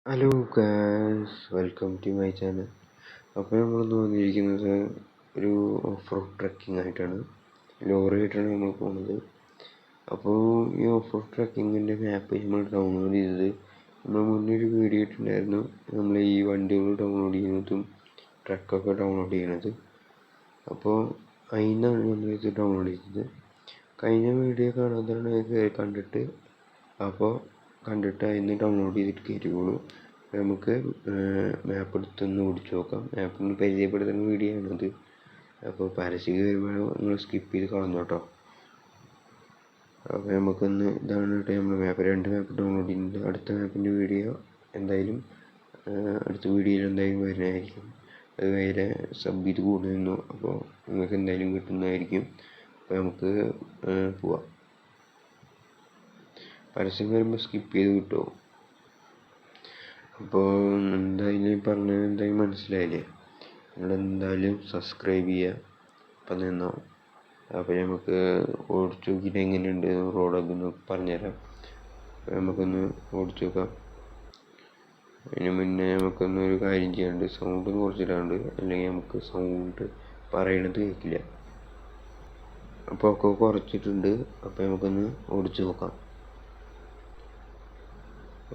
Hello guys, welcome to my channel. അപ്പോൾ നമ്മളിന്ന് വന്നിരിക്കുന്നത് ഒരു ഓഫ് റോഡ് ട്രക്കിംഗ് ആയിട്ടാണ്. ലോറിയായിട്ടാണ് നമ്മൾ പോകുന്നത്. അപ്പോൾ ഈ ഓഫ് റോഡ് ട്രക്കിങ്ങിൻ്റെ മാപ്പ് നമ്മൾ ഡൗൺലോഡ് ചെയ്തത് നമ്മൾ മുന്നേ ഒരു വീഡിയോ ഇട്ടിട്ടുണ്ടായിരുന്നു. നമ്മൾ ഈ വണ്ടികൾ ഡൗൺലോഡ് ചെയ്യുന്നതും ട്രക്കൊക്കെ ഡൗൺലോഡ് ചെയ്യണത്. അപ്പോൾ അതിനാണ് നമ്മളിത് ഡൗൺലോഡ് ചെയ്തത്. കഴിഞ്ഞ വീഡിയോ കാണാതെ കണ്ടിട്ട് അതിന് ഡൗൺലോഡ് ചെയ്തിട്ട് കയറ്റിക്കോളൂ. നമുക്ക് മാപ്പ് എടുത്തൊന്ന് ഓടിച്ചു നോക്കാം. മാപ്പിന് പരിചയപ്പെടുത്തുന്ന വീഡിയോ ആണത്. അപ്പോൾ പരസ്യം വരുമ്പോൾ നിങ്ങൾ സ്കിപ്പ് ചെയ്ത് കളഞ്ഞു കേട്ടോ. അപ്പോൾ നമുക്കൊന്ന് ഇതാണ് നമ്മൾ രണ്ട് മാപ്പ് ഡൗൺലോഡ് ചെയ്യുന്നത്. അടുത്ത മാപ്പിൻ്റെ വീഡിയോ എന്തായാലും അടുത്ത വീഡിയോയിൽ എന്തായാലും വരുന്നതായിരിക്കും. അത് വേറെ സബ് ചെയ്ത് കൂടുന്നു. അപ്പോൾ നിങ്ങൾക്ക് എന്തായാലും കിട്ടുന്നതായിരിക്കും. അപ്പോൾ നമുക്ക് പോവാം. പരസ്യം വരുമ്പോൾ സ്കിപ്പ് ചെയ്ത് കിട്ടുമോ? അപ്പോൾ എന്തായാലും പറഞ്ഞത് എന്തായാലും മനസ്സിലായില്ലേ? നിങ്ങളെന്തായാലും സബ്സ്ക്രൈബ് ചെയ്യുക. അപ്പം നിന്നോ. അപ്പോൾ നമുക്ക് ഓടിച്ചു നോക്കിയിട്ട് എങ്ങനെയുണ്ട് റോഡൊക്കെ ഒന്ന് പറഞ്ഞുതരാം. അപ്പോൾ നമുക്കൊന്ന് ഓടിച്ചു നോക്കാം. അതിന് മുന്നേ നമുക്കൊന്നൊരു കാര്യം ചെയ്യാണ്ട്, സൗണ്ട് കുറച്ചിടാണ്ട്, അല്ലെങ്കിൽ നമുക്ക് സൗണ്ട് പറയണത് കേൾക്കില്ല. അപ്പോൾ ഒക്കെ കുറച്ചിട്ടുണ്ട്. അപ്പോൾ നമുക്കൊന്ന് ഓടിച്ചു നോക്കാം.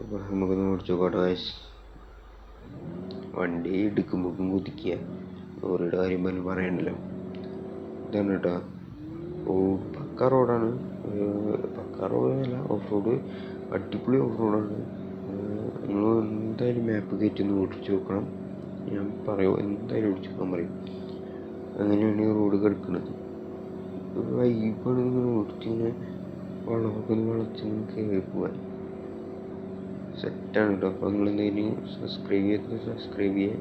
അപ്പോൾ നമുക്കൊന്ന് ഓടിച്ചു നോക്കാം ഗൈസ്. വണ്ടി എടുക്കുമ്പോഴേക്കും കുതിക്കുക. ലോറിയുടെ കാര്യം പോലും പറയണ്ടല്ലോ. ഇതാണ് കേട്ടോ. പക്ക റോഡാണ്. പക്ക റോഡല്ല, ഓഫ് റോഡ്. അടിപൊളി ഓഫ് റോഡാണ്. നിങ്ങൾ എന്തായാലും മാപ്പ് കയറ്റി ഓടിച്ചു നോക്കണം. ഞാൻ പറയും, എന്തായാലും ഓടിച്ചു നോക്കാൻ പറയും. അങ്ങനെയാണ് ഈ റോഡ് കിടക്കുന്നത്. വൈബാണ്. ഇങ്ങനെ ഓടിച്ചിങ്ങനെ വളമൊക്കെ ഒന്ന് വളച്ചിങ്ങനെ കയറി പോകാൻ സെറ്റാണ് കേട്ടോ. അപ്പോൾ നിങ്ങളെന്തെങ്കിലും സബ്സ്ക്രൈബ് ചെയ്യുക.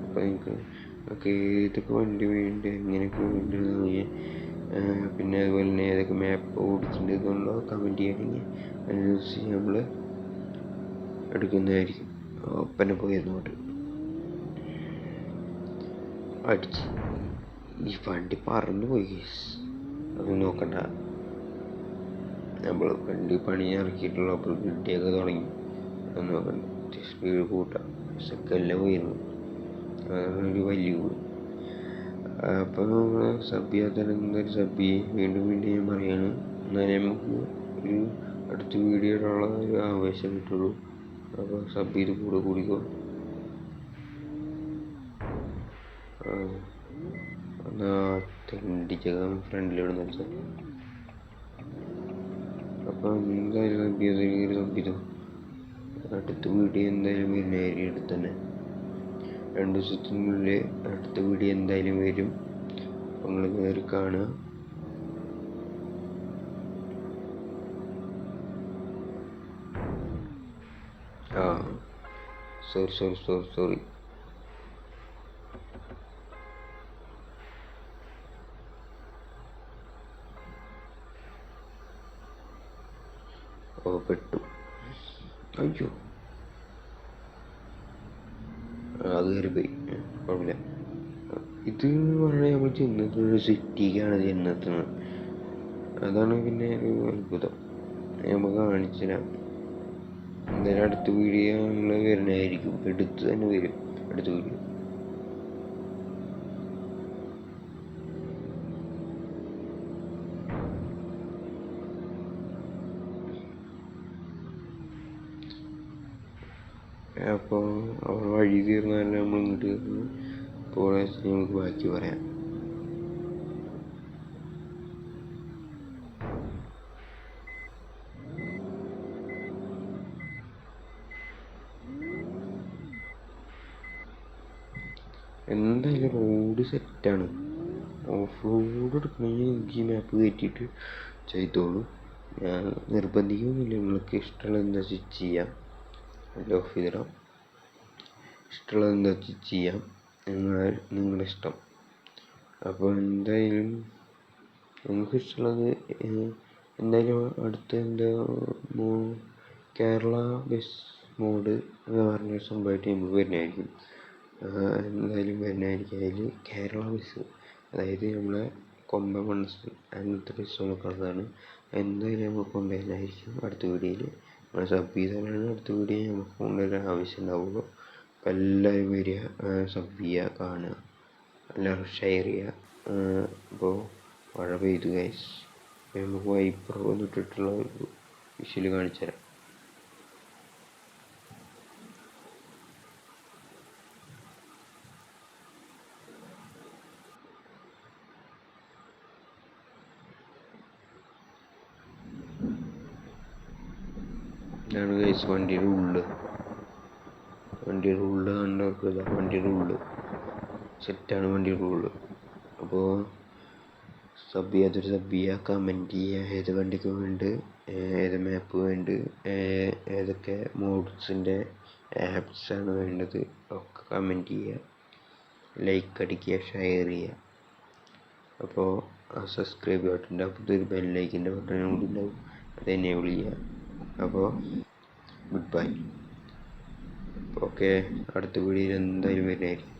അപ്പോൾ നിങ്ങൾക്ക് ഏതൊക്കെ വണ്ടി വേണ്ടി എങ്ങനെയൊക്കെ വേണ്ടി, പിന്നെ അതുപോലെ തന്നെ ഏതൊക്കെ മാപ്പ് ഓടിച്ചിട്ടുണ്ടോ കമൻറ്റ് ചെയ്യണമെങ്കിൽ അതിനനുസരിച്ച് നമ്മൾ എടുക്കുന്നതായിരിക്കും. ഒപ്പനെ പോയിരുന്നോട്ട് അടിച്ച് ഈ വണ്ടി പറന്നു പോയി. അത് നോക്കണ്ട, നമ്മൾ വണ്ടി പണി ഇറക്കിയിട്ടുള്ള അപ്പോൾ ഗിഡിയൊക്കെ തുടങ്ങി. അത് നോക്കണ്ട, സ്പീഡ് കൂട്ടാം. സെക്കൻഡിൽ പോയിരുന്നു. അതൊരു വലിയ കൂടി. അപ്പോൾ നമ്മൾ സബ് ചെയ്യാത്തവരെ എന്തായാലും സബ് ചെയ്യും. വീണ്ടും ഞാൻ പറയാണ്. എന്നാലേ നമുക്ക് ഒരു അടുത്ത വീഡിയോ ഇടാനുള്ള ഒരു ആവേശം കിട്ടുള്ളൂ. അപ്പോൾ സബ് ചെയ്ത് കൂടിക്കോ. എന്നാൽ തെണ്ടിച്ചേക്കാം ഫ്രണ്ടിലിടുന്ന വെച്ചാൽ. അപ്പോൾ എന്തായാലും സബ് ചെയ്തോ. അടുത്ത വീഡിയോ എന്തായാലും വരുന്നതായിരിക്കും. അടുത്ത് തന്നെ 2 ദിവസത്തിനുള്ളിൽ അടുത്ത വീഡിയോ എന്തായാലും വരും. അപ്പോൾ നിങ്ങൾ കയറി കാണുക. സോറി. പെട്ടു. അയ്യോ, അത് കയറിപ്പോയി. കുഴപ്പമില്ല. ഇത് പറഞ്ഞാൽ നമ്മൾ ചെന്നത് സിറ്റിക്കാണ് ചെന്നെത്തുന്നത്. അതാണ് പിന്നെ ഒരു അത്ഭുതം. നമുക്ക് കാണിച്ചു തരാം. എന്തായാലും അടുത്ത വീഡിയോ നമ്മൾ വരുന്നതായിരിക്കും. എടുത്ത് തന്നെ വരും അടുത്ത വീഡിയോ. അപ്പോൾ അവർ വഴി തീർന്നാലും നമ്മൾ ഇങ്ങോട്ട് കയറുന്നു. അപ്പോൾ നമുക്ക് ബാക്കി പറയാം. എന്തായാലും റോഡ് സെറ്റാണ്. ഓഫ് റോഡ് എടുക്കണമെങ്കിൽ ഈ മാപ്പ് കയറ്റിയിട്ട് ചെയ്തോളൂ. ഞാൻ നിർബന്ധിക്കുന്നില്ല. നിങ്ങൾക്ക് ഇഷ്ടമുള്ള എന്താ ചെയ്യാം. ഓഫ് ചെയ്തിടാം. ഇഷ്ടമുള്ളത് എന്താ ചെയ്യാം. നിങ്ങളുടെ ഇഷ്ടം. അപ്പോൾ എന്തായാലും നമുക്ക് ഇഷ്ടമുള്ളത് എന്തായാലും അടുത്ത കേരള ബസ് മോഡ് എന്ന് പറഞ്ഞ സംഭവമായിട്ട് നമുക്ക് വരുന്നതായിരിക്കും. എന്തായാലും വരുന്നതായിരിക്കും. അതിൽ കേരള ബസ്, അതായത് നമ്മളെ കൊമ്പൻ മനസ്സ് അങ്ങനത്തെ ബസ്സുകളൊക്കെ ഉള്ളതാണ്. എന്തായാലും നമ്മൾ കൊണ്ടുവരുന്നതായിരിക്കും അടുത്ത വീഡിയോയിൽ. നിങ്ങൾ സബ് ചെയ്താലാണ് അടുത്ത വീഡിയോ നമുക്ക് കൊണ്ടുവരാൻ ആവശ്യം ഉണ്ടാവുള്ളൂ. അപ്പോൾ എല്ലാവരും വരിക, സബ് ചെയ്യുക, കാണുക, എല്ലാവരും ഷെയർ ചെയ്യുക. അപ്പോൾ മഴ പെയ്തു ഗൈസ്. നമുക്ക് വൈപ്പർ വന്നിട്ടിട്ടുള്ള ഒരു വിഷ്വൽ കാണിച്ചു തരാം. ഇതാണ് ഗൈസ് വണ്ടിയുടെ ഉള്ളിൽ കണ്ടവർക്ക് ഇതാ വണ്ടിയുടെ ഉള്ളിൽ സെറ്റാണ് വണ്ടിയുടെ ഉള്ളിൽ. അപ്പോൾ സബ് ചെയ്യാത്തൊരു സബ് ചെയ്യുക, കമൻറ്റ് ചെയ്യുക, ഏത് വണ്ടിക്ക് വേണ്ട, ഏത് മാപ്പ് വേണ്ട, ഏതൊക്കെ മോഡ്സിൻ്റെ ആപ്സാണ് വേണ്ടത് ഒക്കെ കമൻറ്റ് ചെയ്യുക, ലൈക്ക് അടിക്കുക, ഷെയർ ചെയ്യുക. അപ്പോൾ ആ സബ്സ്ക്രൈബ് ബട്ടൻ്റെ അപ്പുറത്തൊരു ബെല്ലൈക്കിൻ്റെ ബട്ടനും കൂടി ഉണ്ടാവും, അത് എനേബിൾ ചെയ്യുക. അപ്പോൾ ഗുഡ് ബൈ. ഓക്കെ, അടുത്ത വീഡിയോയിൽ എന്തായാലും വരുന്നതായിരിക്കും.